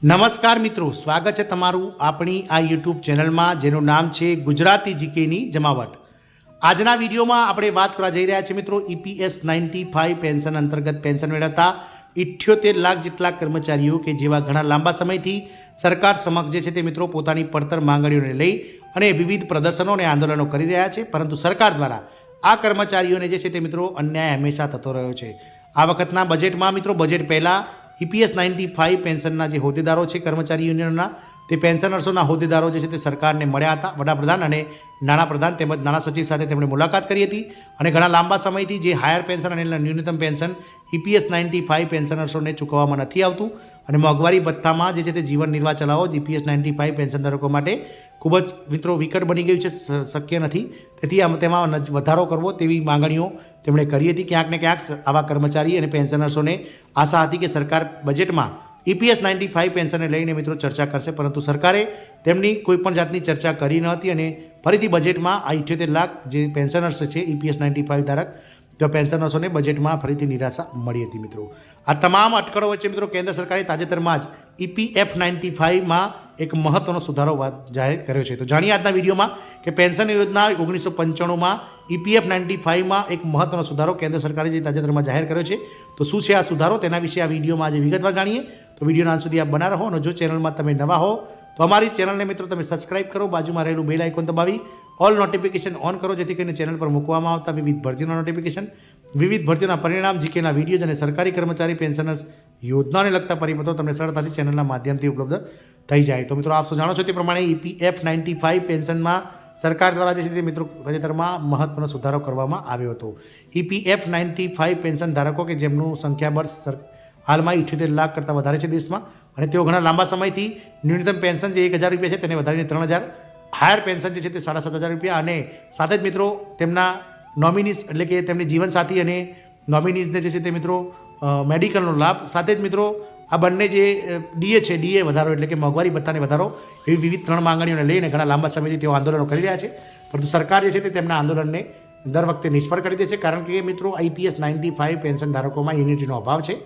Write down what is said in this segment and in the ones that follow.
નમસ્કાર મિત્રો, સ્વાગત છે તમારું આપણી આ યુટ્યુબ ચેનલમાં જેનું નામ છે ગુજરાતી જીકેની જમાવટ। આજના વિડીયોમાં આપણે વાત કરવા જઈ રહ્યા છીએ મિત્રો EPS 95 પેન્શન અંતર્ગત પેન્શન મેળવતા 78 લાખ જેટલા કર્મચારીઓ કે જેવા ઘણા લાંબા સમયથી સરકાર સમક્ષ જે છે તે મિત્રો પોતાની પડતર માંગણીઓને લઈ અને વિવિધ પ્રદર્શનો અને આંદોલનો કરી રહ્યા છે, પરંતુ સરકાર દ્વારા આ કર્મચારીઓને જે છે તે મિત્રો અન્યાય હંમેશા થતો રહ્યો છે। આ વખતના બજેટમાં મિત્રો બજેટ પહેલાં EPS 95 પેન્શનના જે હોદ્દેદારો છે કર્મચારી યુનિયનના તે પેન્શનર્સોના હોદ્દેદારો જે છે તે સરકારને મળ્યા હતા। વડાપ્રધાન અને નાણાપ્રધાન તેમજ નાણાં સચિવ સાથે તેમણે મુલાકાત કરી હતી અને ઘણા લાંબા સમયથી જે હાયર પેન્શન અને ન્યૂનતમ પેન્શન EPS 95 પેન્શનર્સોને ચૂકવવામાં નથી આવતું અને મોંઘવારી ભથ્થામાં જે છે તે જીવન નિર્વાહ ચલાવો EPS 95 પેન્શન ધારકો માટે ખૂબ જ મિત્રો વિકટ બની ગયું છે, શક્ય નથી। તેથી તેમાં વધારો કરવો તેવી માંગણીઓ તેમણે કરી હતી। ક્યાંક ને ક્યાંક આવા કર્મચારી અને પેન્શનર્સોને આશા હતી કે સરકાર બજેટમાં EPS 95 પેન્શનને લઈને મિત્રો ચર્ચા કરશે, પરંતુ સરકારે તેમની કોઈપણ જાતની ચર્ચા કરી ન હતી અને ફરીથી બજેટમાં આ 78 લાખ જે પેન્શનર્સ છે EPS 95 ધારક તો પેન્શનર્સોને બજેટમાં ફરીથી નિરાશા મળી હતી। મિત્રો આ તમામ અટકળો વચ્ચે મિત્રો કેન્દ્ર સરકારે તાજેતરમાં જ EPF 95માં એક મહત્વનો સુધારો જાહેર કર્યો છે। તો જાણીએ આજના વિડીયોમાં કે પેન્શન યોજના 1995માં EPF 95માં એક મહત્વનો સુધારો કેન્દ્ર સરકારે જે તાજેતરમાં જાહેર કર્યો છે, તો શું છે આ સુધારો તેના વિશે આ વિડીયોમાં આજે વિગતવાર જાણીએ। તો વિડીયોના અંત સુધી આપ બના રહો અને જો ચેનલમાં તમે નવા હો તો અમારી ચેનલને મિત્રો તમે સબસ્ક્રાઇબ કરો, બાજુમાં રહેલું બેલ આઇકોન દબાવી ઓલ નોટિફિકેશન ઓન કરો, જેથી કરીને ચેનલ પર મૂકવામાં આવતા વિવિધ ભરતીઓના નોટિફિકેશન, વિવિધ ભરતીઓના પરિણામ, જીકેના વિડીયો અને સરકારી કર્મચારી પેન્શનર્સ યોજનાને લગતા પરિપત્રો તમને સરળતાથી ચેનલના માધ્યમથી ઉપલબ્ધ થઈ જાય। તો મિત્રો આપ સૌ જાણો છો તે પ્રમાણે EPF 95 પેન્શનમાં સરકાર દ્વારા જે છે તે મિત્રો તાજેતરમાં મહત્વનો સુધારો કરવામાં આવ્યો હતો। EPF 95 પેન્શન ધારકો કે જેમનું સંખ્યાબળ હાલમાં 78 લાખ કરતાં વધારે છે દેશમાં અને તેઓ ઘણા લાંબા સમયથી ન્યૂનતમ પેન્શન જે 1000 રૂપિયા છે તેને વધારીને 3000, હાયર પેન્શન જે છે તે 7500 રૂપિયા અને સાથે જ મિત્રો તેમના નોમિનીઝ એટલે કે તેમની જીવનસાથી અને નોમિનીઝને જે છે તે મિત્રો મેડિકલનો લાભ, સાથે જ મિત્રો આ બંને જે DA છે DA વધારો એટલે કે મોંઘવારી ભથ્થાને વધારો એવી વિવિધ 3 માંગણીઓને લઈને ઘણા લાંબા સમયથી તેઓ આંદોલનો કરી રહ્યા છે, પરંતુ સરકાર જે છે તે તેમના આંદોલનને દર વખતે નિષ્ફળ કરી દે છે, કારણ કે મિત્રો EPS 95 પેન્શન ધારકોમાં યુનિટીનો અભાવ છે।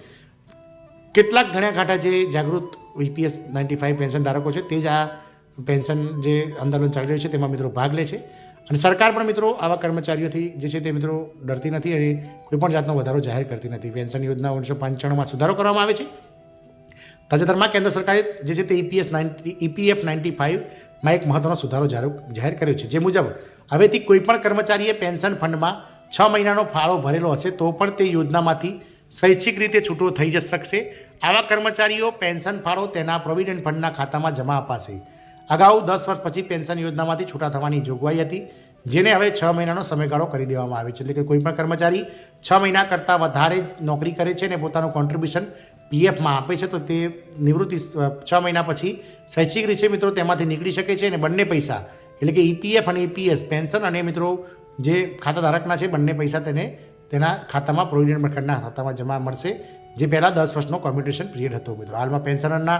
કેટલાક ઘણા ઘાટા જે જાગૃત EPS 95 પેન્શન ધારકો છે તે જ આ પેન્શન જે આંદોલન ચાલી રહ્યું છે તેમાં મિત્રો ભાગ લે છે અને સરકાર પણ મિત્રો આવા કર્મચારીઓથી જે છે તે મિત્રો ડરતી નથી અને કોઈપણ જાતનો વધારો જાહેર કરતી નથી। પેન્શન યોજના 1995માં સુધારો કરવામાં આવે છે। તાજેતરમાં કેન્દ્ર સરકારે જે છે તે EPF 95માં એક મહત્વનો સુધારો જાહેર કર્યો છે, જે મુજબ હવેથી કોઈપણ કર્મચારીએ પેન્શન ફંડમાં 6 મહિનાનો ફાળો ભરેલો હશે તો પણ તે યોજનામાંથી સ્વૈચ્છિક રીતે છૂટો થઈ જ શકશે। આવા કર્મચારીઓ પેન્શન ફાળો તેના પ્રોવિડન્ટ ફંડના ખાતામાં જમા અપાશે। અગાઉ 10 વર્ષ પછી પેન્શન યોજનામાંથી છૂટા થવાની જોગવાઈ હતી, જેને હવે 6 મહિનાનો સમયગાળો કરી દેવામાં આવે છે। એટલે કે કોઈપણ કર્મચારી 6 મહિના કરતાં વધારે નોકરી કરે છે અને પોતાનું કોન્ટ્રીબ્યુશન PFમાં આપે છે તો તે નિવૃત્તિ 6 મહિના પછી સ્વૈચ્છિક રીતે મિત્રો તેમાંથી નીકળી શકે છે અને બંને પૈસા એટલે કે EPF અને EPS પેન્શન અને મિત્રો જે ખાતાધારકના છે બંને પૈસા તેને તેના ખાતામાં પ્રોવિડન્ટ ફંડના ખાતામાં જમા મળશે, જે પહેલાં 10 વર્ષનો કોમ્યુટેશન પિરિયડ હતો। મિત્રો હાલમાં પેન્શનરના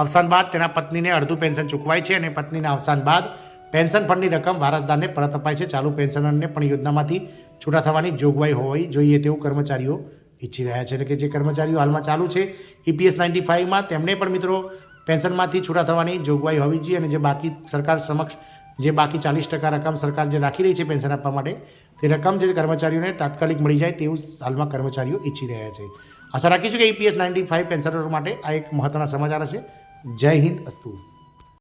અવસાન બાદ તેના પત્નીને અડધું પેન્શન ચૂકવાય છે અને પત્નીના અવસાન બાદ પેન્શન ફંડની રકમ વારસદારને પરત અપાય છે। ચાલુ પેન્શનરને પણ યોજનામાંથી છૂટા થવાની જોગવાઈ હોવી જોઈએ તેવું કર્મચારીઓ ઈચ્છી રહ્યા છે। એટલે કે જે કર્મચારીઓ હાલમાં ચાલુ છે EPS 95માં તેમને પણ મિત્રો પેન્શનમાંથી છૂટા થવાની જોગવાઈ હોવી જોઈએ અને જે બાકી સરકાર સમક્ષ જે બાકી 40% રકમ સરકાર જે રાખી રહી છે પેન્શન આપવા માટે તે રકમ જે કર્મચારીઓને તાત્કાલિક મળી જાય તેવું હાલમાં કર્મચારીઓ ઈચ્છી રહ્યા છે। આશા રાખીશું કે EPS 95 પેન્શનરો માટે આ એક મહત્વના સમાચાર હશે। જય હિન્દ, અસ્તુ।